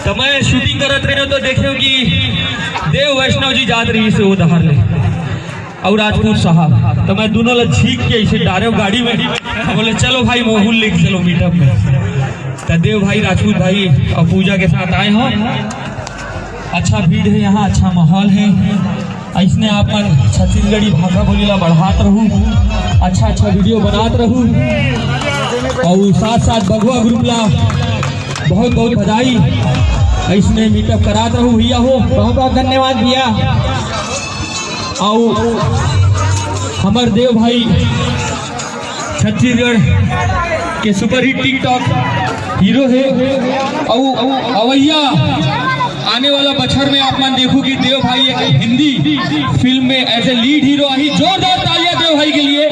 तो मैं शूटिंग करत रहे तो देखियो कि देव वैष्णव जी जात रही से वो दहार ले और राजपूत साहब, तो मैं दोनों ला झीक के ऐसे डारे गाड़ी में बोले चलो भाई मोहुल लेके चलो मीटअप में। तो देव भाई राजपूत भाई और पूजा के साथ आए हो। अच्छा भीड़ है यहाँ, अच्छा माहौल है। इसने आप छत्तीसगढ़ी भाषा बोली ला बढ़ात रहूँ, अच्छा अच्छा वीडियो बनात रहूँ और साथ साथ बगुआ ग्रुप ला बहुत बहुत बधाई। इसमें मीटअप करात रहूँ भैया हो, बहुत बहुत धन्यवाद भैया। और हमार देव भाई छत्तीसगढ़ के सुपरहिट टिकटॉक हीरो है। और अवैया आने वाला बछर में आप मान देखो कि देव भाई एक हिंदी फिल्म में एज ए लीड हीरो आई। जोरदार तालियां देव भाई के लिए।